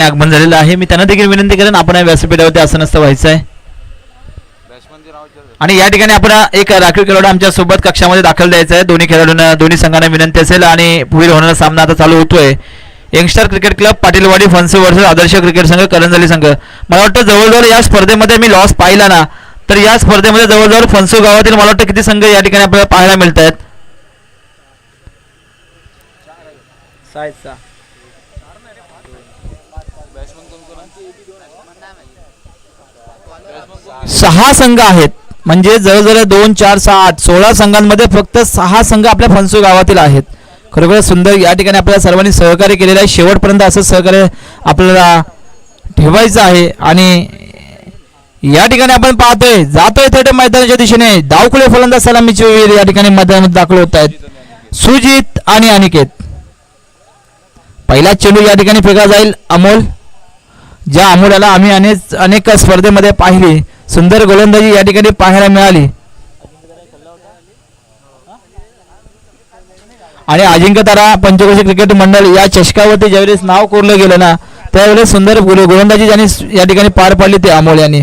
आगमन झालेलं आहे. मी त्यांना देखील विनंती करेन आपण या व्यासपीठावरती आसनस्थ व्हायचं आहे. आणि या ठिकाणी आपण एक राखीव खेळाडू आमच्या सोबत कक्षामध्ये दाखल द्यायचा आहे. दोन्ही खेळाडूंना दोन्ही संघांना विनंती असेल आणि पुढील होणारा सामना आता चालू होतोय. यंगस्टर क्रिकेट क्लब पाटीलवाडी फनसे वर्सेस आदर्श क्रिकेट संघ करंजली संघ. मला वाटतं जवळजवळ या स्पर्धेमध्ये मी लॉस पाहिला ना तर या स्पर्धेमध्ये जवळजवळ फनसो गावातील मला वाटतं किती संघ या ठिकाणी आपल्याला पाहायला मिळत आहेत. 6 संघ आहेत. म्हणजे जवळजवळ 2 4 6 8 16 संघांमध्ये फक्त 6 संघ आपल्या फनसो गावातील आहेत. खरोखर सुंदर या ठिकाणी आपल्याला सर्वांनी सहकार्य केलेलं आहे. शेवटपर्यंत असं सहकार्य आपल्याला ठेवायचं आहे. आणि या ठिकाणी आपण पाहतोय जातोय थेट मैदानाच्या दिशेने डावखुले फलंदाज सलामीचे वीर या ठिकाणी मैदानात दाखल होत आहेत. सुजित आणि अनिकेत. पहिला चेंडू या ठिकाणी फेका जाईल. अमोल, ज्या अमोलाला आम्ही अनेक स्पर्धेमध्ये पाहिली, सुंदर गोलंदाजी या ठिकाणी पाहायला मिळाली. आणि अजिंक्यतारा पंचकोशी क्रिकेट मंडळ या चषकावरती ज्यावेळेस नाव कोरलं गेलं ना त्यावेळेस सुंदर गोलंदाजी ज्यांनी या ठिकाणी पार पाडली ते अमोल यांनी.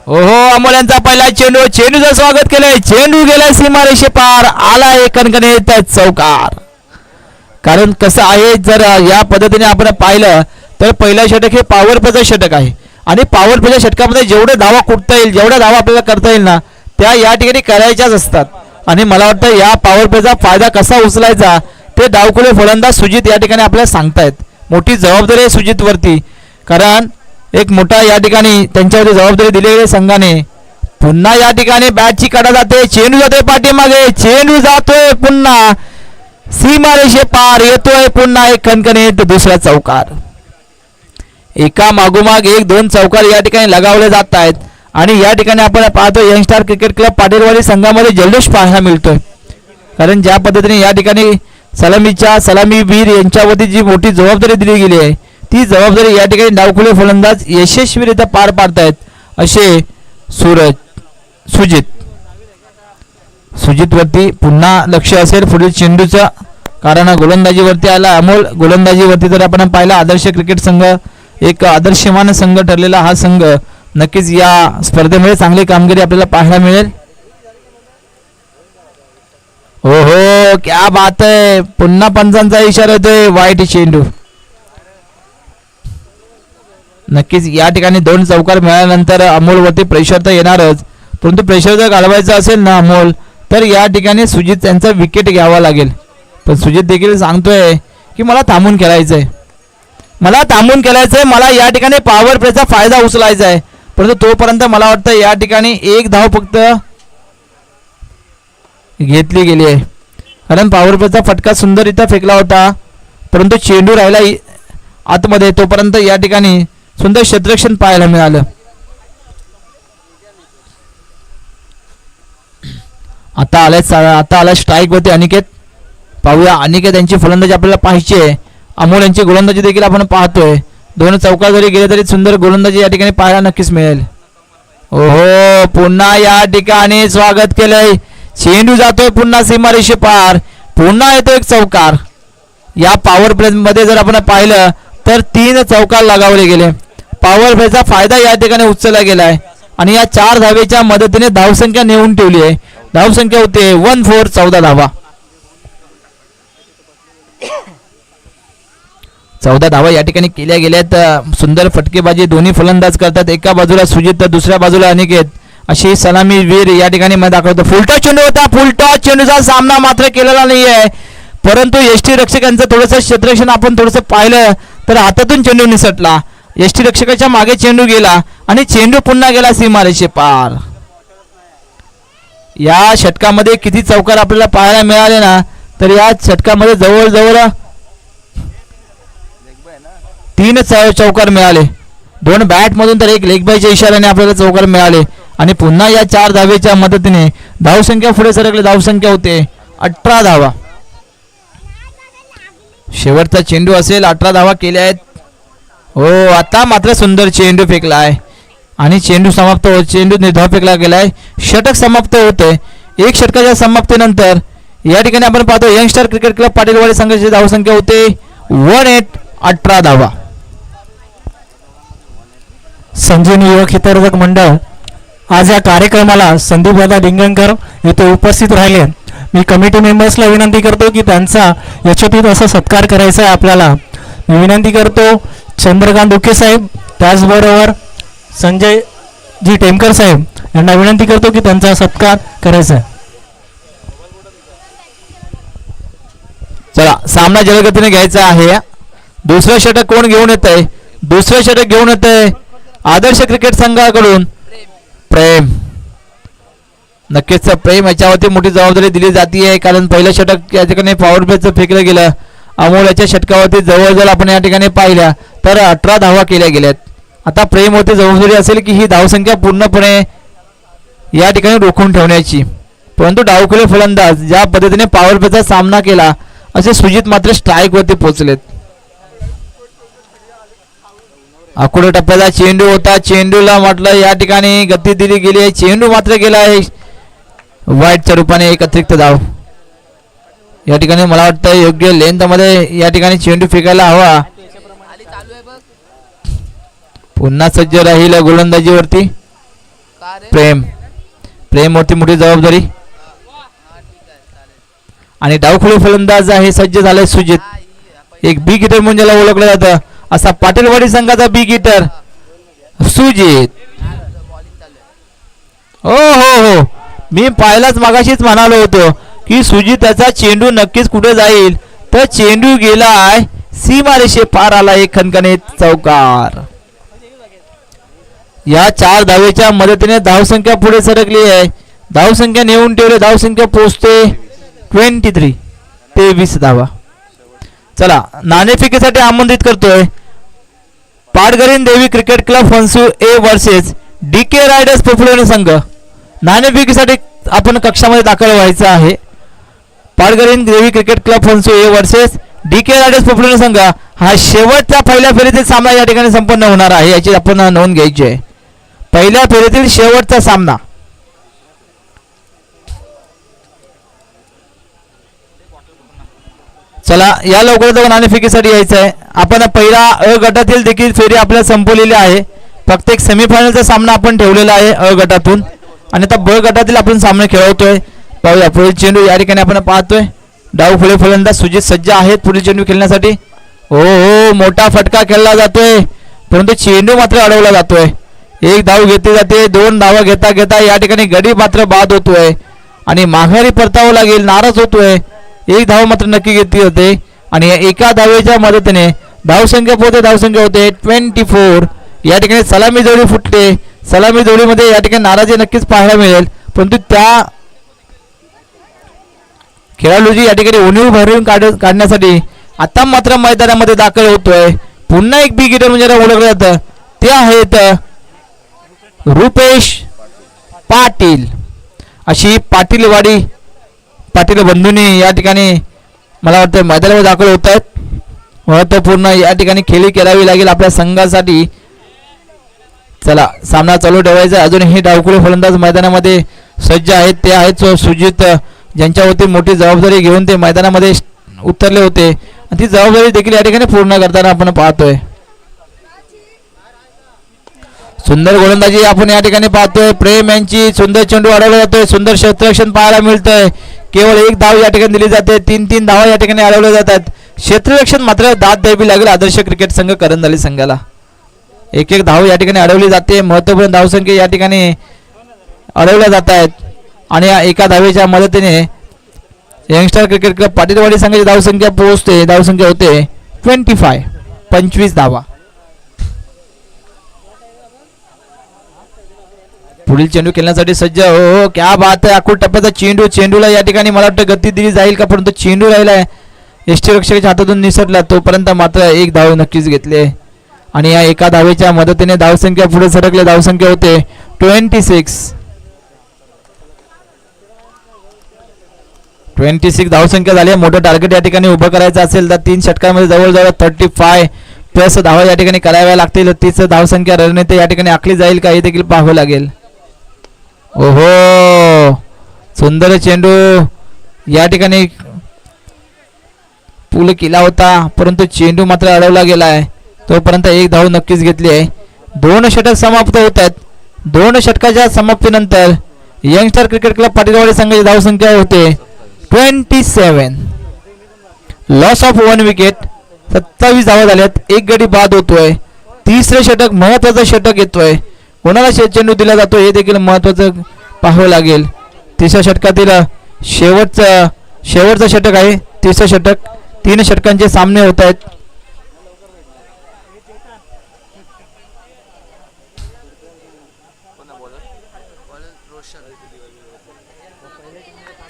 ओहो, अमोल यांचा पहिला चेंडू, चेंडूचं स्वागत केलंय. चेंडू गेलाय सीमारेषे पार, आला एक कणकणीत चौकार. कारण कसं आहे, जर या पद्धतीने आपण पाहिलं तर पहिलं षटक हे पॉवर प्लेचं षटक आहे. आणि पॉवर प्लेच्या षटकामध्ये जेवढे धावा कुठता येईल, जेवढ्या धावा आपल्याला करता येईल ना त्या या ठिकाणी करायच्याच असतात. आणि मला वाटतं या पॉवर प्लेचा फायदा कसा उचलायचा ते डावखुले फलंदाज सुजित या ठिकाणी आपल्याला सांगतायत. मोठी जबाबदारी आहे सुजितवरती, कारण एक मोठा या ठिकाणी त्यांच्यावरती जबाबदारी दिलेली संघाने. पुन्हा या ठिकाणी बॅटची काढा जाते, चेंडू जातोय पाठीमागे, चेंडू जातोय पुन्हा सीमारेषे पार, येतोय पुन्हा एक खणखणीत दुसरा चौकार. एका मागोमाग एक 2 चौकार या ठिकाणी लगावले जात आहेत. आणि या ठिकाणी आपण पाहतो यंगस्टर क्रिकेट क्लब पाटीलवाडी संघामध्ये जल्लोष पाहायला मिळतोय. कारण ज्या पद्धतीने या ठिकाणी सलामीवीर यांच्यावरती जी मोठी जबाबदारी दिली गेली आहे ती जबाबदारी या ठिकाणी डावखुले फलंदाज यशस्वीरित्या पार पाडतायत असे सुजितवरती पुन्हा लक्ष असेल पुढील चेंडूचं. कारण गोलंदाजीवरती आला अमोल. गोलंदाजीवरती जर आपण पाहिला आदर्श क्रिकेट संघ एक आदर्शमान संघ ठरलेला हा संघ नक्कीच या स्पर्धेमध्ये चांगली कामगिरी आपल्याला पाहायला मिळेल. हो, क्या बात आहे. पुन्हा पंचांचा इशारा येतोय, वाईट चेंडू. नक्कीच या ठिकाणी 2 चौकार मिळाल्यानंतर अमोलवरती प्रेशर तर येणारच, परंतु प्रेशर जर घालवायचं असेल ना अमोल तर या ठिकाणी सुजित यांचा विकेट घ्यावा लागेल. पण सुजित देखील सांगतोय की मला थांबून खेळायचंय, मला या ठिकाणी पॉवर प्लेचा फायदा उचलायचा आहे. परंतु तोपर्यंत मला वाटतं या ठिकाणी 1 धाव फक्त घेतली गेली आहे. कारण पॉवर प्लेचा फटका सुंदररित्या फेकला होता, परंतु चेंडू राहिला आतमध्ये, तोपर्यंत या ठिकाणी सुंदर क्षेत्ररक्षण पाहायला मिळालं. आता आला स्ट्राईक वरती अनिकेत. पाहूया अनिकेत यांची फलंदाजी आपल्याला पाहायची आहे. अमोल यांची गोलंदाजी देखील आपण पाहतोय. 2 चौकार जरी गेले तरी सुंदर गोलंदाजी या ठिकाणी पाहायला नक्कीच मिळेल. ओहो, पुन्हा या ठिकाणी स्वागत केलंय. चेंडू जातोय पुन्हा सीमारेषे पार, पुन्हा येतो एक चौकार. या पॉवर प्ले मध्ये जर आपण पाहिलं तर 3 चौकार लगावले गेले. पॉवर प्लेचा फायदा या ठिकाणी उचलला गेलाय. आणि या 4 धावेच्या मदतीने धावसंख्या नेऊन ठेवली आहे. धावसंख्या होते 14 14 धावा. 14 धावा या ठिकाणी केल्या गेल्यात. सुंदर फटकेबाजी दोन्ही फलंदाज करतात. एका बाजूला सुजित तर दुसऱ्या बाजूला अनिकेत. अशी सलामी वीर या ठिकाणी मध्ये दाखवतो. फुलटॉस चेंडू होता, फुलटॉस चेंडूचा सामना मात्र केलेला नाहीये. परंतु एसटी रक्षकांचं थोडंसं क्षेत्ररक्षण आपण थोडंसं पाहिलं तर हातातून चेंडू निसटला. एसटी रक्षकाच्या मागे चेंडू गेला आणि चेंडू पुन्हा गेला सीमारेषे पार. या षटकामध्ये किती चौकार आपल्याला पाहायला मिळाले ना तर या षटकामध्ये जवळजवळ 3 चौकार मिळाले. 2 बॅटमधून तर 1 लेग बायच्या इशाऱ्याने आपल्याला चौकार मिळाले. आणि पुन्हा या 4 धावेच्या मदतीने धावसंख्या पुढे सरकली. धावसंख्या होते 18 धावा. शेवटचा चेंडू असेल. 18 धावा केल्या आहेत. हो, आता मात्र सुंदर चेंडू फेकला आहे आणि चेंडू समाप्त होत, चेंडू निर्धाव फेकला गेलाय. षटक समाप्त होते. 1 षटकाच्या समाप्तीनंतर या ठिकाणी आपण पाहतो यंगस्टर क्रिकेट क्लब पाटीलवाडी संघाची धावसंख्या होते 18 धावा. संजीवनी युवक हितवर्धक मंडळ आज या कार्यक्रमाला संदीपदादा डिंगणकर येथे उपस्थित राहिले. मी कमिटी मेंबर्सला विनंती करतो की त्यांचा यशोचित असा सत्कार करायचा आहे आपल्याला. मी विनंती करतो चंद्रकांत दुखे साहेब त्याचबरोबर संजय जी टेमकर साहेब यांना विनंती करतो की त्यांचा सत्कार करायचा आहे. चला सामना जलगतीने घ्यायचा आहे. दुसरं षटक कोण घेऊन येत आहे? दुसरं षटक घेऊन येत आहे आदर्श क्रिकेट संघाकडून प्रेम. नक्कीच प्रेम याच्यावरती मोठी जबाबदारी दिली जाते, कारण पहिलं षटक या ठिकाणी पॉवर प्लेचं फेकलं गेलं. अमोल याच्या षटकावरती जवळजवळ आपण या ठिकाणी पाहिल्या तर 18 धावा केल्या गेल्यात. आता प्रेम होती जबाबदारी असेल की ही धावसंख्या पूर्णपणे या ठिकाणी रोखून ठेवण्याची. परंतु डावखुले फलंदाज ज्या पद्धतीने पॉवर प्लेचा सामना केला असे सुजित मात्र स्ट्राईक वरती पोहोचलेत. अकोला टप्प्याचा चेंडू होता. चेंडूला म्हटलं या ठिकाणी गती दिली गेली आहे. चेंडू मात्र गेला आहे वाईटच्या रूपाने. एक अतिरिक्त धाव या ठिकाणी. मला वाटतं योग्य लेंथ मध्ये या ठिकाणी चेंडू फेकायला हवा. पुन्हा सज्ज राहील गोलंदाजीवरती प्रेम. प्रेम वरती मोठी जबाबदारी आणि डावखुळे फलंदाज आहे सज्ज झालाय सुजित. एक बिग हिटर म्हणून ज्याला ओळखलं जातं असा पाटीलवाडी संघाचा बिग हिटर सुजित. हो हो हो मी पाहिलाच मागाशीच म्हणालो होतो की सुजित त्याचा चेंडू नक्कीच कुठे जाईल, तर चेंडू गेलाय सीमारेषे पार आला. एक खणखणीत चौकार. या 4 धावेच्या मदतीने धावसंख्या पुढे सरकली आहे. धावसंख्या नेऊन ठेवली. धावसंख्या पोहोचते 23 धावा. चला नाणेफेकीसाठी आमंत्रित करतोय Patgarin Devi cricket club Phansu A versus DK riders Pophalwani संघ. नाणेफेकीसाठी आपण कक्षामध्ये दाखल व्हायचं आहे. Patgarin Devi cricket club Phansu A versus DK riders Pophalwani संघ हा शेवटचा पहिल्या फेरीतील सामना या ठिकाणी संपन्न होणार आहे, याची आपण नोंद घ्यायची आहे. पहिल्या फेरीतील शेवटचा सामना. चला या लवकरच नाणेफेकीसाठी यायचं आहे. आपण पहिला अ गटातील देखील फेरी आपल्याला संपवलेली आहे. फक्त एक सेमीफायनलचा सामना आपण ठेवलेला आहे अ गटातून, आणि आता ब गटातील आपण सामने खेळवतोय. पाहूया पुढील चेंडू या ठिकाणी आपण पाहतोय. डावखुळे फलंदाज सुजित सज्ज आहेत पुढील चेंडू खेळण्यासाठी. हो हो मोठा फटका खेळला जातोय, परंतु चेंडू मात्र अडवला जातोय. एक धाव घेतली जाते. 2 धावा घेता घेता या ठिकाणी गडी मात्र बाद होतोय आणि माघारी परतावं लागेल. नाराज होतोय. एक धाव मात्र नक्की घेतली होते आणि एका धावेच्या मदतीने धावसंख्या होते 24. या ठिकाणी सलामी जोडी फुटते. सलामी जोडीमध्ये या ठिकाणी नाराजी नक्कीच पाहायला मिळेल, परंतु त्या खेळाडूची या ठिकाणी उणीव भरून काढण्यासाठी आता मात्र मैदानामध्ये दाखल होतोय. पुन्हा एक बिग हिटर म्हणजे ओळखलं जातं ते आहेत रुपेश पाटील. अशी पाटीलवाडी पाटील बंधूंनी या ठिकाणी मला वाटतं मैदानावर दाखल होत आहेत. महत्वपूर्ण या ठिकाणी खेळी करावी लागेल आपल्या संघासाठी. चला सामना चालू ठेवायचा. अजूनही डावखुळे फलंदाज मैदानामध्ये सज्ज आहेत. ते आहेत सुजित, ज्यांच्यावरती मोठी जबाबदारी घेऊन ते मैदानामध्ये उतरले होते. ती जबाबदारी देखील या ठिकाणी पूर्ण करताना आपण पाहतोय. सुंदर गोलंदाजी आपण या ठिकाणी पाहतोय. प्रेम यांची सुंदर चेंडू अडवला जातोय. सुंदर क्षेत्ररक्षण पाहायला मिळतंय. केवळ एक धाव या ठिकाणी दिली जाते. 3 धावा या ठिकाणी अडवल्या जातात. क्षेत्ररक्षण मात्र दाद द्यावी लागेल आदर्श क्रिकेट संघ करंजाली संघाला. एक धाव या ठिकाणी अडवली जाते. महत्वपूर्ण धावसंख्या या ठिकाणी अडवल्या जात आहेत आणि या एका धावेच्या मदतीने यंगस्टर क्रिकेट क्लब पाटीलवाडी संघाची धावसंख्या पोहोचते. धावसंख्या होते 25 धावा. पुढील चेंडू खेळण्यासाठी सज्ज. हो क्या बात आहे. अकोट टप्प्याचा चेंडू. चेंडूला या ठिकाणी मला वाटतं गती दिली जाईल का, परंतु चेंडू राहिलाय यष्टीरक्षकाच्या हातातून निसटला. तोपर्यंत मात्र एक धाव नक्कीच घेतले आणि या एका धावेच्या मदतीने धावसंख्या पुढे सरकले. धावसंख्या होते 26 धावसंख्या झाली. मोठं टार्गेट या ठिकाणी उभं करायचं असेल तर 3 षटकांमध्ये जवळजवळ 35 प्लस धावा या ठिकाणी कराव्या लागतील. 30 धावसंख्या रणनीती या ठिकाणी आखली जाईल का हे देखील पाहावं लागेल. ओहो सुंदर चेंडू या ठिकाणी पूल केला होता, परंतु चेंडू मात्र अडवला गेला आहे. तोपर्यंत एक धाव नक्कीच घेतली आहे. 2 षटक समाप्त होत आहेत. 2 षटकाच्या समाप्तीनंतर यंगस्टर क्रिकेट क्लब पाटीलवाडी संघाची धावसंख्या होते 27. Loss of 1 wicket. 27 धावा झाल्यात. एक गडी बाद होतोय. तिसरे षटक महत्वाचं षटक येतोय. कोणाला चेंडू दिला जातो हे देखील महत्वाचं पाहावं लागेल. तिसऱ्या षटकातील शेवटचं षटक आहे. तिसरं षटक. 3 षटकांचे सामने होत आहेत.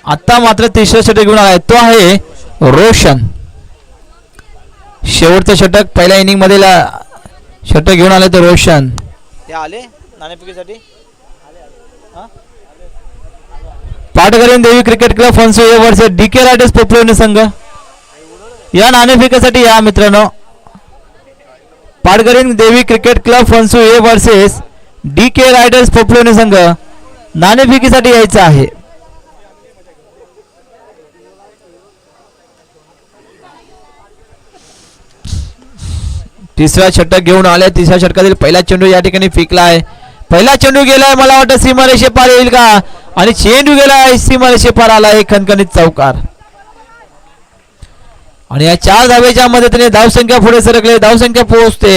आता मात्र तिसरं षटक घेऊन आलाय, तो आहे रोशन. शेवटचं षटक पहिल्या इनिंग मधील षटक घेऊन आले तर रोशन. ते आले नाणेफेकीसाठी. Patkarin Devi cricket club Phansoye versus DK riders Poploni संघ. या नाणेफेकीसाठी या मित्रांनो, Patkarin Devi cricket club Phansoye versus DK riders Poploni संघ नाणेफेकीसाठी यायचं आहे. तिसरा षटक घेऊन आले. तिसऱ्या षटकातील पहिला चेंडू या ठिकाणी फेकला आहे. पहिला चेंडू गेलाय. मला वाटतं सीमारेषे पार येईल का, आणि चेंडू गेलाय. सीमारेषे पार आला एक खणखणीत चौकार. आणि या 4 धावेच्या मदतीने धावसंख्या पुढे सरकले. धावसंख्या पोहोचते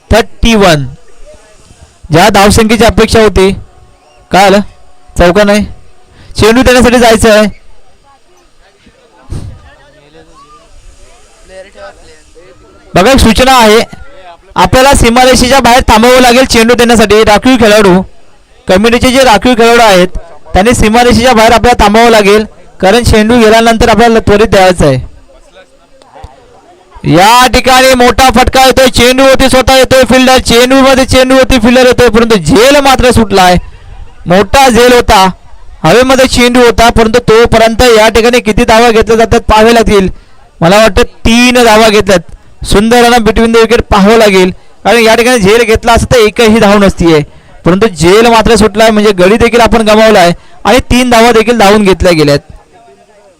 31. ज्या धावसंख्येची अपेक्षा होती, काय आलं, चौका नाही, चेंडू देण्यासाठी जायचं आहे. बघा एक सूचना आहे, आपल्याला सीमारेषेच्या बाहेर थांबावं लागेल चेंडू देण्यासाठी. राखीव खेळाडू, कमिटीचे जे राखीव खेळाडू आहेत त्यांनी सीमारेषेच्या बाहेर आपल्याला थांबावं लागेल, कारण चेंडू गेल्यानंतर आपल्याला त्वरित द्यायचा आहे. या ठिकाणी मोठा फटका येतोय. चेंडू होती स्वतः येतोय फिल्डर. चेंडू मध्ये चेंडू होती फिल्डर येतोय, परंतु झेल मात्र सुटलाय. मोठा झेल होता, हवेमध्ये चेंडू होता, परंतु तोपर्यंत या ठिकाणी किती धावा घेतल्या जातात पाहावे लागतील. मला वाटतं 3 धावा घेतल्यात. सुंदर रन बिटवीन द विकेट पाहावं लागेल, कारण या ठिकाणी झेल घेतला असता तर एकही धाव नसतीये, परंतु झेल मात्र सुटलाय, म्हणजे गडी देखील आपण गमावलाय आणि 3 धावा देखील धावून घेतल्या गेल्यात.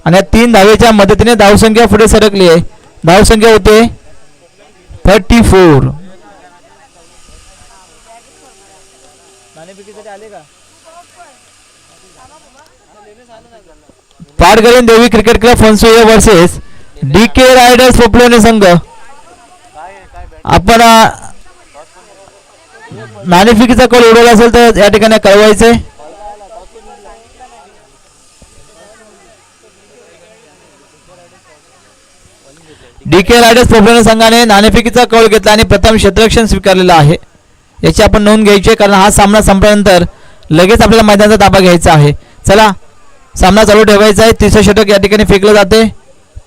आणि या 3 धावेच्या मदतीने धावसंख्या पुढे सरकली आहे. धावसंख्या होते 34. Patkarin Devi cricket club Phansoye versus DK riders Poploni संघ. आपण नाणेफेकीचा कल उडवला असेल तर या ठिकाणी कळवायचंय. DK रायडर्स पोपलोनी संघाने नाणेफेकीचा कौल घेतला आणि प्रथम क्षेत्ररक्षण स्वीकारलेला आहे. याची आपण नोंद घ्यायची आहे, कारण हा सामना संपल्यानंतर लगेच आपल्याला मैदानाचा ताबा घ्यायचा आहे. चला, सामना चालू ठेवायचा आहे. तिसरं षटक या ठिकाणी फेकलं जाते.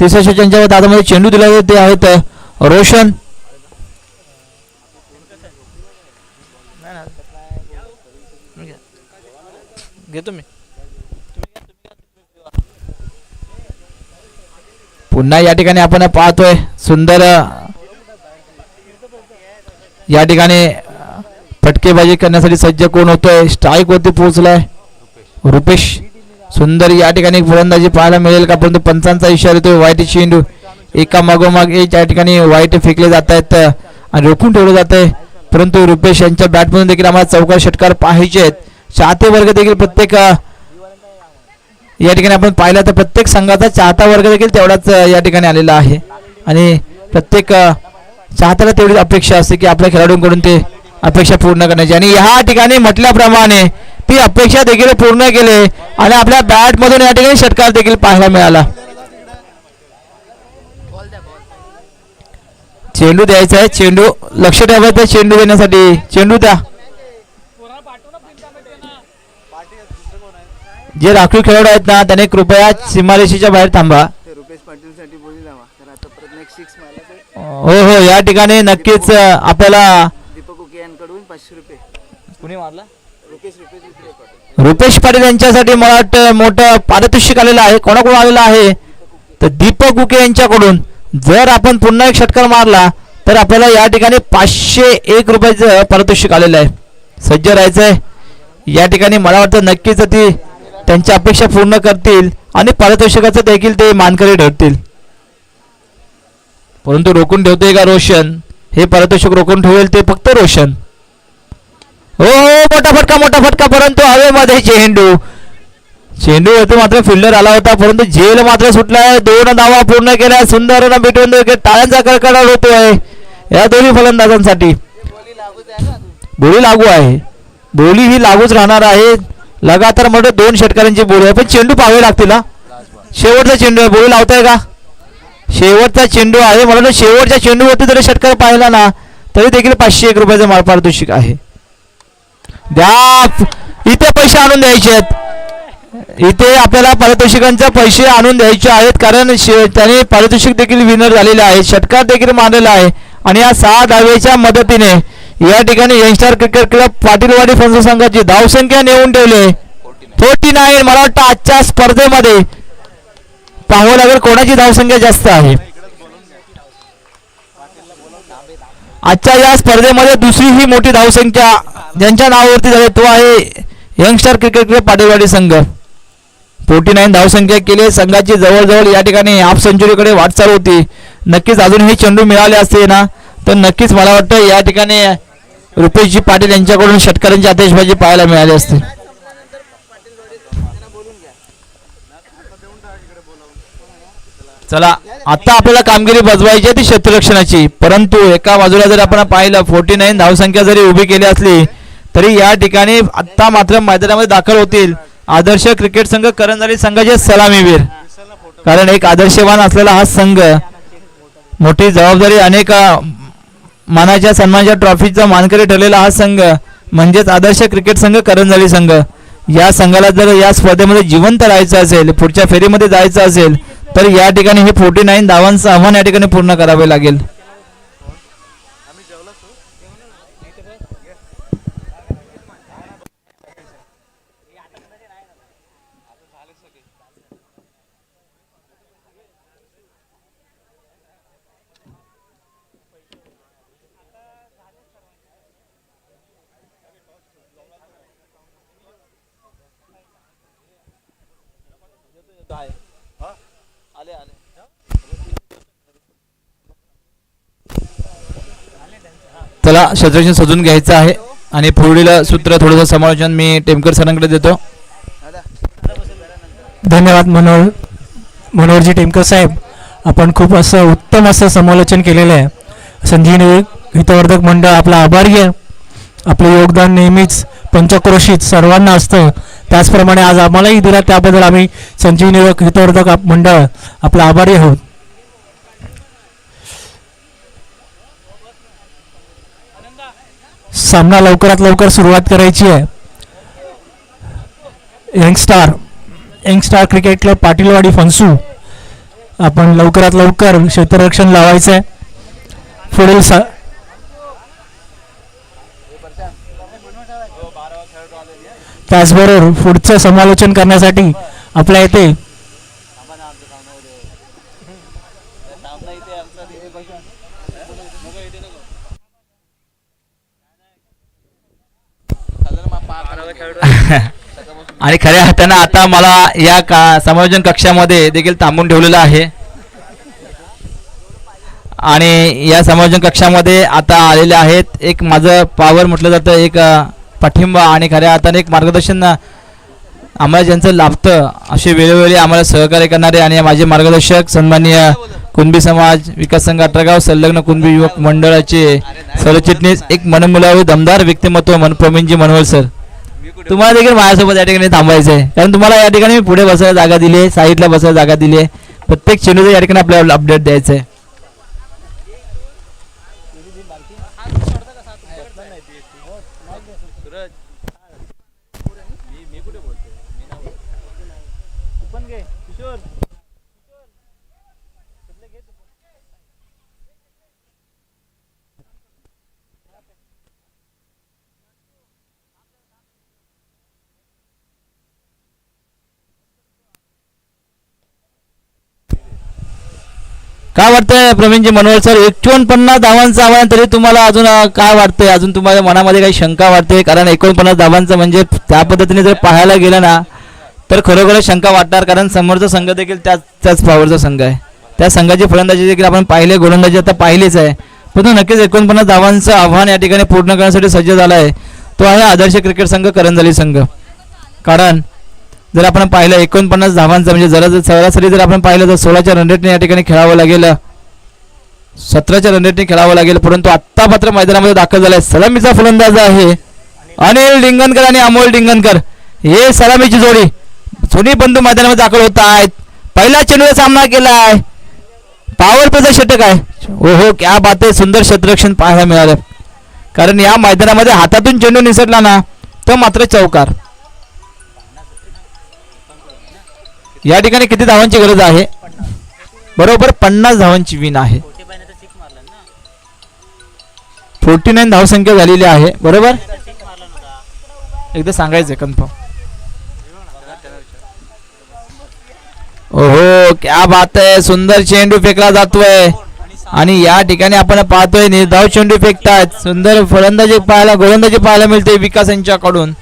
तिसऱ्या षटकांच्या हातामध्ये चेंडू दिला जातो, ते आहेत रोशन. घेतो मी. पुन्हा या ठिकाणी आपण पाहतोय सुंदर या ठिकाणी फटकेबाजी करण्यासाठी सज्ज कोण होतोय. स्ट्राईक वरती पोहोचलाय रुपेश. सुंदर या ठिकाणी फलंदाजी पाहायला मिळेल का, परंतु पंचांचा इशारा येतोय. वाईट चेंडू एका मागोमाग एक या ठिकाणी वाईट फेकले जात आहेत आणि रोखून ठेवलं जात आहे, परंतु रुपेश यांच्या बॅटमधून देखील आम्हाला चौकार षटकार पाहायचे आहेत. चाहते वर्ग देखील प्रत्येक या ठिकाणी आपण पाहिलं तर प्रत्येक संघाचा चाहता वर्ग देखील तेवढाच या ठिकाणी आलेला आहे, आणि प्रत्येक चाहत्याला तेवढी अपेक्षा असते की आपल्या खेळाडूंकडून ते अपेक्षा पूर्ण करण्याची. आणि या ठिकाणी म्हटल्याप्रमाणे ती अपेक्षा देखील पूर्ण केले आणि आपल्या बॅट मधून या ठिकाणी षटकार देखील पाहायला मिळाला. चेंडू द्यायचा आहे. चेंडू लक्ष ठेवायचं. चेंडू देण्यासाठी चेंडू द्या. जे राखीव खेळाडू आहेत ना, त्याने कृपया सीमारेषेच्या बाहेर थांबा. रुपेश पाटील साठी बोली लावा, तर आता परत नेक्स्ट 6 मारला. हो हो, या ठिकाणी नक्कीच आपल्याला दीपक उके यांकडून 500 रुपये. कुणी मारला? रुपेश रुपेश पाटील यांच्यासाठी मला वाटतं मोठं पारितोषिक आलेलं आहे. कोणाकडून आलेलं आहे तर दीपक उके यांच्याकडून. जर आपण पुन्हा एक षटकार मारला तर आपल्याला या ठिकाणी 501 रुपयाचं पारितोषिक आलेलं आहे. सज्ज राहायचंय. या ठिकाणी मला वाटतं नक्कीच ती त्यांची अपेक्षा पूर्ण करतील आणि पारितोषिकाचं देखील ते मानकरी ठरतील. परंतु रोखून ठेवतोय का रोशन? हे पारितोषिक रोखून ठेवेल ते फक्त रोशन. हो हो, मोठा फटका परंतु हवेमध्ये चेंडूवरती मात्र फिल्डर आला होता, परंतु झेल मात्र सुटलाय. 2 धावा पूर्ण केल्या. सुंदर भेटून टाळ्यांचा कडकडाट होतोय या दोन्ही फलंदाजांसाठी. बोली लागू आहे. बोली ही लागूच राहणार आहे. लगातार मोठे 2 षटकारांची बोली आहे, पण चेंडू पाहावे लागतील. हा शेवटचा चेंडू आहे. बोली लावताय का? शेवटचा चेंडू आहे. मला शेवटच्या चेंडूवरती जरी षटकार पाहिला ना तरी देखील 501 रुपयाचं पारितोषिक आहे. द्या, इथे पैसे आणून द्यायचे आहेत. इथे आपल्याला पारितोषिकांचे पैसे आणून द्यायचे आहेत, कारण त्याने पारितोषिक देखील विनर झालेले आहे, षटकार देखील मारलेला आहे. आणि या 6 धावेच्या मदतीने या ठिकाणी यंगस्टार क्रिकेट क्लब पाटीलवाडी फंस संघाची धावसंख्या नेऊन ठेवली 49. मला वाटतं आजच्या स्पर्धेमध्ये पाहावं लागेल कोणाची धावसंख्या जास्त आहे. आजच्या या स्पर्धेमध्ये दुसरी ही मोठी धावसंख्या ज्यांच्या नावावरती झाली तो आहे यंगस्टार क्रिकेट क्लब पाटीलवाडी संघ. 49 धावसंख्या केली. संघाची जवळजवळ या ठिकाणी हाफ सेंचुरीकडे वाटचाल होती. नक्कीच अजून हे चेंडू मिळाले असते ना तर नक्कीच मला वाटतं या ठिकाणी रुपेशजी पाटील यांच्याकडून षटकारांची आतिषबाजी पाहायला मिळाली असते. चला, आता आपल्याला कामगिरी बजवायची आहे ती क्षेत्ररक्षणाची, परंतु एका बाजूला जर आपण पाहिलं 49 धावसंख्या जरी उभी केली असली तरी या ठिकाणी आता मात्र मैदानामध्ये दाखल होतील आदर्श क्रिकेट संघ करंजाली संघाचे सलामीवीर. कारण एक आदर्शवान असलेला हा संघ, मोठी जबाबदारी, अनेक मानाच्या सन्मानाच्या ट्रॉफीचा मानकरी ठरलेला हा संघ म्हणजेच आदर्श क्रिकेट संघ करंजाली संघ. या संघाला जर या स्पर्धेमध्ये जिवंत राहायचं असेल, पुढच्या फेरीमध्ये जायचं असेल तर या ठिकाणी हे 49 धावांचं आव्हान या ठिकाणी पूर्ण करावे लागेल. चला, क्षेत्ररक्षण सजून घ्यायचं आहे आणि पुढील सूत्र थोडंसं समालोचन मी टेमकर सरांकडे देतो. धन्यवाद मनोहरजी टेमकर साहेब. आपण खूप असं उत्तम असं समालोचन केलेलं आहे. संजीवनी हितवर्धक मंडळ आपला आभारी आहे. आपलं योगदान नेहमीच पंचक्रोशीत सर्वांना असतं, त्याचप्रमाणे आज आम्हालाही दिला, त्याबद्दल आम्ही संजीवनी हितवर्धक मंडळ आपला आभारी आहोत. सामना लवकरात लवकर सुरुवात करायची आहे. यंगस्टार क्रिकेट क्लब पाटीलवाडी फणसू, आपण लवकरात लवकर क्षेत्ररक्षण लावायचं आहे. पुढील त्याचबरोबर पुढचं समालोचन करण्यासाठी आपल्या इथे आणि खऱ्या अर्थानं आता मला या समायोजन कक्षामध्ये देखील थांबून ठेवलेलं आहे आणि या समायोजन कक्षामध्ये आता आलेले आहेत एक माझं पावर म्हटलं जातं, एक पाठिंबा आणि खऱ्या अर्थानं एक मार्गदर्शन आम्हाला ज्यांचं लाभतं असे वेळोवेळी आम्हाला सहकार्य करणारे आणि माझे मार्गदर्शक सन्माननीय कुणबी समाज विकास संघ अठरागाव संलग्न कुणबी युवक मंडळाचे सरचिटणीस एक मनमुलावी दमदार व्यक्तिमत्व प्रवीणजी मनोहर सर. तुम्हाला देखील माझ्यासोबत या ठिकाणी थांबायचं आहे, कारण तुम्हाला या ठिकाणी मी पुढे बसायला जागा दिली आहे, साईडला बसायला जागा दिली आहे. प्रत्येक चेंडूचं या ठिकाणी आपल्याला अपडेट द्यायचं आहे. काय वाटतंय प्रवीणजी मनोहर सर, 49 धावांचं आव्हान, तरी तुम्हाला अजून काय वाटतंय? अजून तुम्हाला मनामध्ये काही शंका वाटते? कारण 49 धावांचं म्हणजे त्या पद्धतीने जर पाहायला गेलं ना तर खरोखर शंका वाटणार, कारण समोरचा संघ देखील त्याच पॉवरचा संघ आहे. त्या संघाची फलंदाजी देखील आपण पाहिले, गोलंदाजी आता पाहिलीच आहे. परंतु नक्कीच 49 धावांचं आव्हान या ठिकाणी पूर्ण करण्यासाठी सज्ज झाला आहे. तो आहे आदर्श क्रिकेट संघ करंजली संघ. कारण जर आपण पाहिलं 49 धावांचं म्हणजे जरा सरासरी जर आपण पाहिलं तर 16च्या रन रेटने या ठिकाणी खेळावं लागेल, 17च्या रन रेटने खेळावं लागेल. परंतु आत्ता मात्र मैदानामध्ये दाखल झालाय सलामीचा फलंदाज आहे अनिल डिंगनकर आणि अमोल डिंगनकर. हे सलामीची जोडी दोन्ही बंधू मैदानामध्ये दाखल होत आहेत. पहिला चेंडूचा सामना केलाय, पॉवर प्लेचा षटक आहे. ओहो क्या बात आहे, सुंदर क्षेत्ररक्षण पाहायला मिळालं. कारण या मैदानामध्ये हातातून चेंडू निसटला ना तर मात्र चौकार. या ठिकाणी किती धावांची गरज आहे? बरोबर 50 धावांची विन आहे. 49 धावसंख्या झालेली आहे. बरोबर, एकदा सांगायचं कन्फर्म. ओहो क्या बात आहे, सुंदर चेंडू फेकला जातोय आणि या ठिकाणी आपण पाहतोय निर्धाव चेंडू फेकतात. सुंदर फलंदाजी पाहायला, गोलंदाजी पाहायला मिळते विकास यांच्याकडून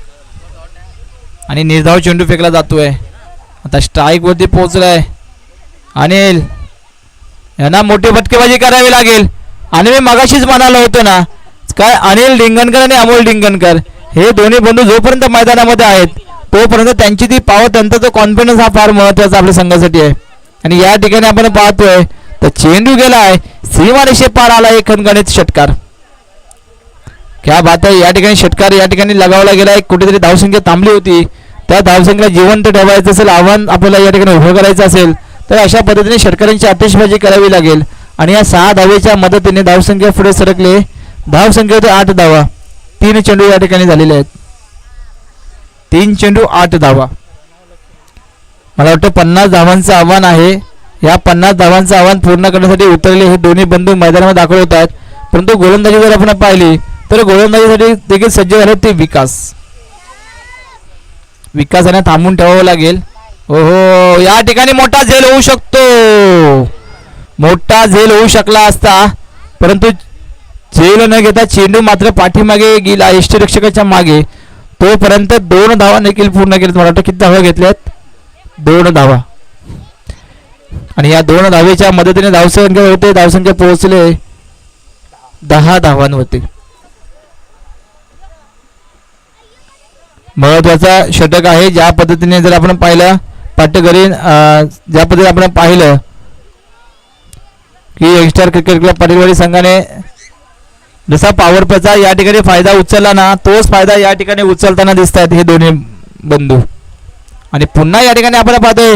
आणि निर्धाव चेंडू फेकला जातोय. आता स्ट्राईक वरती पोहोचलाय अनिल, यांना मोठी फटकेबाजी करावी लागेल. आणि मी मगाशीच म्हणालो होतो ना काय, अनिल डिंगनकर आणि अमोल डिंगनकर हे दोन्ही बंधू जोपर्यंत मैदानामध्ये आहेत तोपर्यंत त्यांची ती पावर, त्यांचा तो कॉन्फिडन्स हा फार महत्वाचा आपल्या संघासाठी आहे. आणि या ठिकाणी आपण पाहतोय तर चेंडू गेलाय, सीमारेषे पार आला एक खणखणीत षटकार. क्या बात आहे, या ठिकाणी षटकार या ठिकाणी लगावला गेला. एक कुठेतरी धावसंख्या थांबली होती, त्या धावसंख्येला जिवंत ठेवायचं असेल, आव्हान आपल्याला या ठिकाणी उभं करायचं असेल तर अशा पद्धतीने षटकारांची आतिषबाजी करावी लागेल. आणि या 6 धावेच्या मदतीने धावसंख्या पुढे सरकले. धावसंख्या होते 8 धावा. 3 चेंडू या ठिकाणी झालेले आहेत. 3 चेंडू 8 धावा. मला वाटतं 50 धावांचं आव्हान आहे. या 50 धावांचं आव्हान पूर्ण करण्यासाठी उतरले हे दोन्ही बंधू मैदानामध्ये दाखल होत आहेत. परंतु गोलंदाजी जर आपण पाहिली तर गोलंदाजीसाठी देखील सज्ज झाले ते विकासाने थांबून ठेवावं लागेल. ओहो या ठिकाणी मोठा झेल होऊ शकतो, मोठा झेल होऊ शकला असता, परंतु झेल न घेता चेंडू मात्र पाठीमागे गेला यष्टीरक्षकाच्या मागे. तोपर्यंत 2 धावा देखील पूर्ण केल्यात. मला वाटतं किती धावा घेतल्यात? 2 धावा. आणि या 2 धावेच्या मदतीने धावसंख्या होते, धावसंख्या पोहोचले 10 धावांवरती. महत्वाचा षटक आहे. ज्या पद्धतीने जर आपण पाहिलं पाटेकरी, ज्या पद्धतीने आपण पाहिलं की यंगस्टर क्रिकेट क्लब पाटीलवाडी संघाने जसा पॉवर प्लेचा या ठिकाणी फायदा उचलला ना, तोच फायदा या ठिकाणी उचलताना दिसत आहेत हे दोन्ही बंधू. आणि पुन्हा या ठिकाणी आपण पाहतोय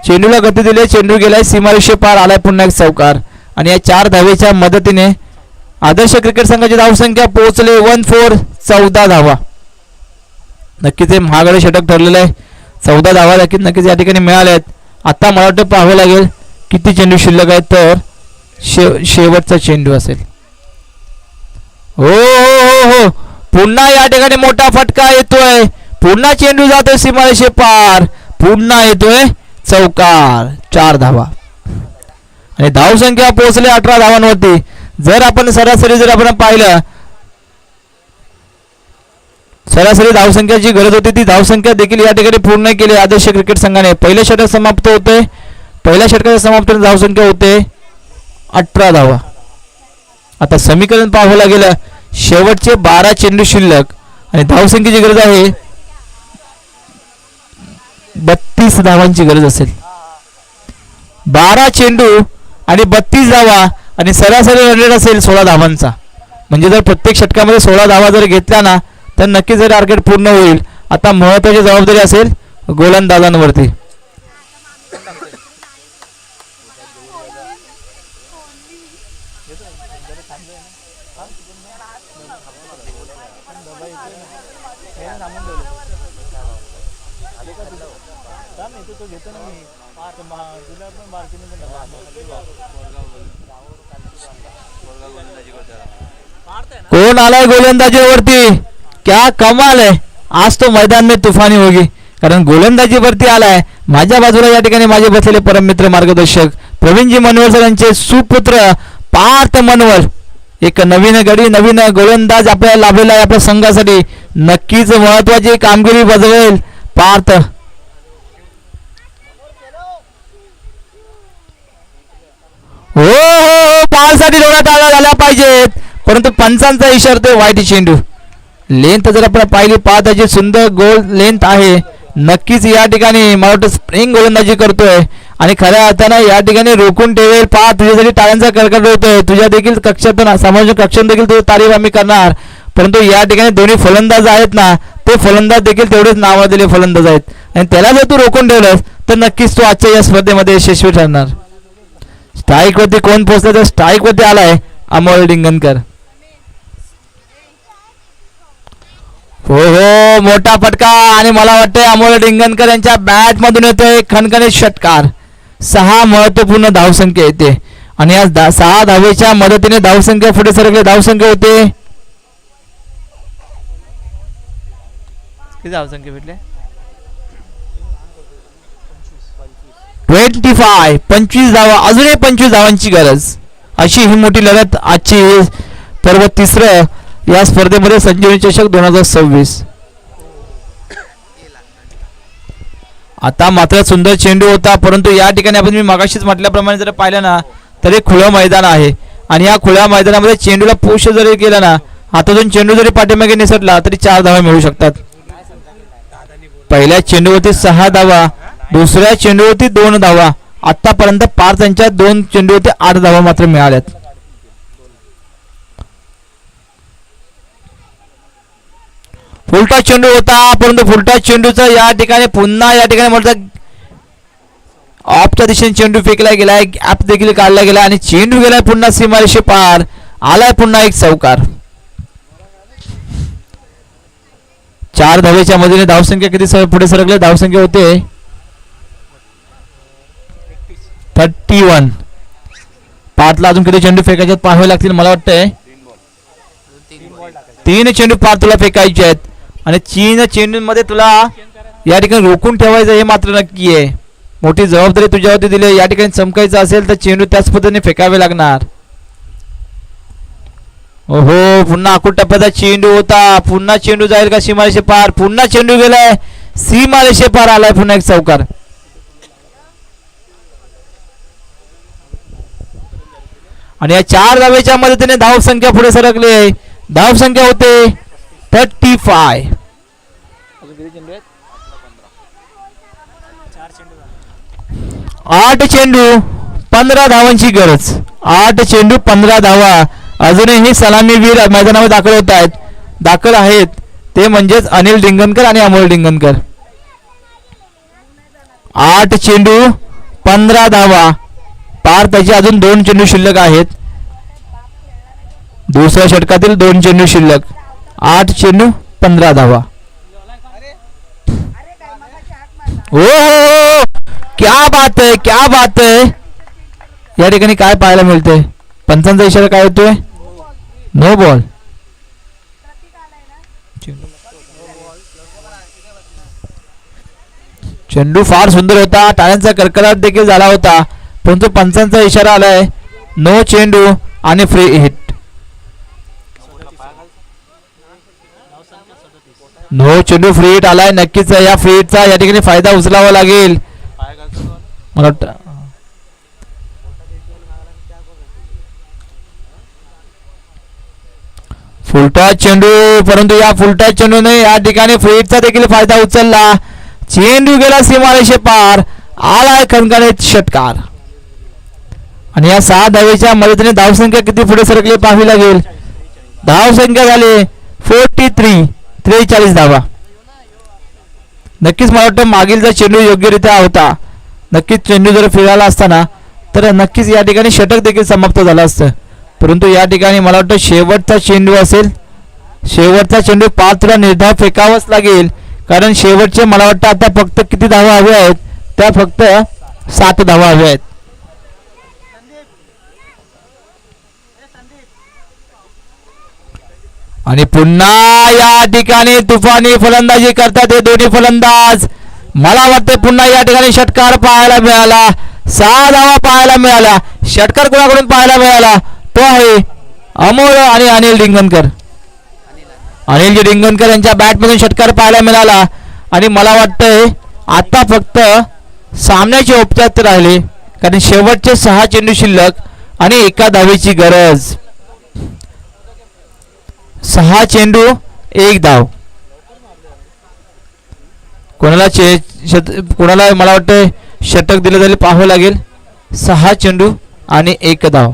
चेंडूला गती दिली, चेंडू गेलाय सीमारेषे पार आलाय, पुन्हा एक चौकार. आणि या 4 धावेच्या मदतीने आदर्श क्रिकेट संघाची धावसंख्या पोहोचले 14, 14 धावा. नक्कीच हे महागडे षटक ठरलेलं आहे. 14 धावा नक्कीच या ठिकाणी मिळाल्या आहेत. आता मला वाटतं पाहावं लागेल किती चेंडू शिल्लक आहेत, तर शेवटचा चेंडू असेल. हो हो हो, पुन्हा या ठिकाणी मोठा फटका येतोय, पुन्हा चेंडू जातोय सीमारेषे पार, पुन्हा येतोय चौकार. 4 धावा आणि धावसंख्या पोहोचली 18 धावांवरती. जर आपण सरासरी पाहिलं, सरासरी धावसंख्याची गरज होती ती धावसंख्या देखील या ठिकाणी पूर्ण केली आदर्श क्रिकेट संघाने. पहिल्या षटक समाप्त होते, पहिल्या षटकाच्या समाप्तीने धावसंख्या होते 18 धावा. आता समीकरण पाहावं लागेल, शेवटचे 12 चेंडू शिल्लक आणि धावसंख्येची गरज आहे 32 धावांची गरज असेल. 12 चेंडू आणि 32 धावा आणि सरासरी रन रेट असेल 16 धावांचा. म्हणजे जर प्रत्येक षटकामध्ये 16 धावा जर घेतल्या ना तर नक्कीच हे टार्गेट पूर्ण होईल. आता महत्त्वाची जबाबदारी असेल गोलंदाजांवरती. कोण आलाय गोलंदाजीवरती? क्या कमाल है, आज तो मैदान में तूफानी होगी. कारण गोलंदाजीवरती आलाय माझ्या बाजूला या ठिकाणी माझे बसलेले परम मित्र मार्गदर्शक प्रवीणजी मनवल सर यांचे सुपुत्र पार्थ मनवल. एक नवीन गडी, नवीन गोलंदाज आपल्याला लाभलेला आहे आपल्या संघासाठी. नक्कीच महत्वाची कामगिरी बजावेल पार्थ. हो हो बॉलसाठी डोळ्यात झाल्या पाहिजेत, परंतु पंचांचा इशारा तो वाईट चेंडू. लेंथ जर आपण पाहिली, पाहताची सुंदर गोल लेंथ आहे. नक्कीच या ठिकाणी मला वाटतं स्प्रिंग गोलंदाजी करतोय आणि खऱ्या अर्थानं या ठिकाणी रोखून ठेवेल. पहा तुझ्यासाठी टाळ्यांचा कडकड होतोय. तुझ्या देखील कक्षातून समाज कक्षातून देखील तुझी तारीफ आम्ही करणार, परंतु या ठिकाणी दोन्ही फलंदाज आहेत ना, ते फलंदाज देखील तेवढेच नावाजलेले फलंदाज आहेत आणि त्याला जर तू रोखून ठेवलंस तर नक्कीच तू आजच्या या स्पर्धेमध्ये यशस्वी ठरणार. स्ट्राईक वरती कोण पोहोचला, तर स्ट्राईक वरती आलाय अमोल डिंगनकर. हो हो मोठा फटका आणि मला वाटतंय अमोल डिंगनकर यांच्या बॅट मधून येतोय खणखणीत षटकार. 6 महत्वपूर्ण धावसंख्या येते आणि या 6 धावेच्या मदतीने धावसंख्या पुढे सरकले. धावसंख्या होते किती धावसंख्या भेटले 25 धावा. अजूनही 25 धावांची गरज. अशी ही मोठी लढत आजची पर्व तिसरं या स्पर्धेमध्ये संजीवनी चषक 2026. आता मात्र सुंदर चेंडू होता, परंतु या ठिकाणी आपण मी मागाशीच म्हटल्याप्रमाणे जर पाहिलं ना तर हे खुलं मैदान आहे आणि या खुल्या मैदानामध्ये चेंडूला पुश जरी केला ना, हातातून चेंडू जरी पाठीमागे निसटला तरी 4 धावा मिळू शकतात. पहिल्या चेंडूवरती 6 धावा, दुसऱ्या चेंडूवरती 2 धावा. आतापर्यंत 5 त्यांच्या 2 चेंडूवरती 8 धावा मात्र मिळाल्यात. फुलटा चेंडू होता, परंतु फुलटा चेंडूचा या ठिकाणी पुन्हा या ठिकाणी म्हणतात ऑफच्या दिशेने चेंडू फेकला गेलाय, गॅप देखील काढला गेला आणि चेंडू गेलाय पुन्हा सीमारेषे पार. आलाय पुन्हा एक चौकार. 4 धावेच्या मधील धावसंख्या किती पुढे सरकले, धावसंख्या होते 31. 5ला अजून किती चेंडू फेकायचे पाहावे लागतील. मला वाटतंय 3 चेंडू पार तुला फेकायचे आहेत आणि 3 चेंडूंमध्ये तुला या ठिकाणी रोखून ठेवायचं हे मात्र नक्की आहे. मोठी जबाबदारी तुझ्यावरती दिली. या ठिकाणी चमकायचं असेल तर चेंडू त्याच पद्धतीने फेकावे लागणार. ओहो पुन्हा आखूड टप्प्याचा चेंडू होता. पुन्हा चेंडू जाईल का सीमारेषे पार. पुन्हा चेंडू गेलाय सीमारेषे पार. आलाय पुन्हा एक चौकार. आणि या 4 धावेच्या मदतीने धावसंख्या पुढे सरकली आहे. धावसंख्या होते 35. 8 चेंडू 15 धावांची गरज. 8 चेंडू 15 धावा. अजूनही सलामीवीर मैदानावर दाखल आहेत ते म्हणजेच अनिल डिंगनकर आणि अमोल डिंगनकर. 8 चेंडू 15 धावा पार. त्याचे अजून 2 चेंडू शिल्लक आहेत. दुसऱ्या षटकातील 2 चेंडू शिल्लक. 8 चेंडू 15 धावा. हो क्या बात है, क्या बात है. या ठिकाणी काय पाहायला मिळते, पंचांचा इशारा काय होतोय, नो बॉल. चेंडू फार सुंदर होता, टाळ्यांचा कडकडाट देखील झाला होता, परंतु पंचांचा इशारा आलाय नो चेंडू आणि फ्री हिट. नो चेंडू फ्री हिट आलाय. नक्कीच या फ्री हिटचा या ठिकाणी फायदा उचलावा लागेल मला वाटतं. फुलटा चेंडू, परंतु या फुलटा चेंडूने या ठिकाणी फ्री हिटचा देखील फायदा उचलला. चेंडू गेला सीमारेषे पार. आलाय खणखणीत षटकार. आणि या 6 धावेच्या मदतीने धावसंख्या किती पुढे सरकली पाहावी लागेल. धावसंख्या झाली 43 धावा. नक्कीच मला वाटतं मागीलचा चेंडू योग्यरित्या होता. नक्कीच चेंडू जर फिरायला असताना तर नक्कीच या ठिकाणी षटक देखील समाप्त झालं असतं, परंतु या ठिकाणी मला वाटतं शेवटचा चेंडू असेल. शेवटचा चेंडू पार तुला निर्धाव फेकावाच लागेल, कारण शेवटचे मला वाटतं आता फक्त किती धावा हव्या आहेत, त्या फक्त 7 धावा हव्या आहेत. आणि पुन्हा या ठिकाणी तुफानी फलंदाजी करतात हे दोन्ही फलंदाज. मला वाटते पुन्हा या ठिकाणी षटकार पाहायला मिळाला. 6 धावा पाहायला मिळाल्या. षटकार कोणाकडून पाहायला मिळाला, तो आहे अमोल आणि अनिल डिंगनकर. अनिल डिंगनकर यांच्या बॅटमधून षटकार पाहायला मिळाला. आणि मला वाटतंय आता फक्त सामन्याचे औपचारिक राहिले, कारण शेवटचे 6 चेंडू शिल्लक आणि एका धावेची गरज. 6 चेंडू 1 धाव. कोणाला मला वाटतं षटक दिलं जाईल पाहावं लागेल. 6 चेंडू आणि 1 धाव.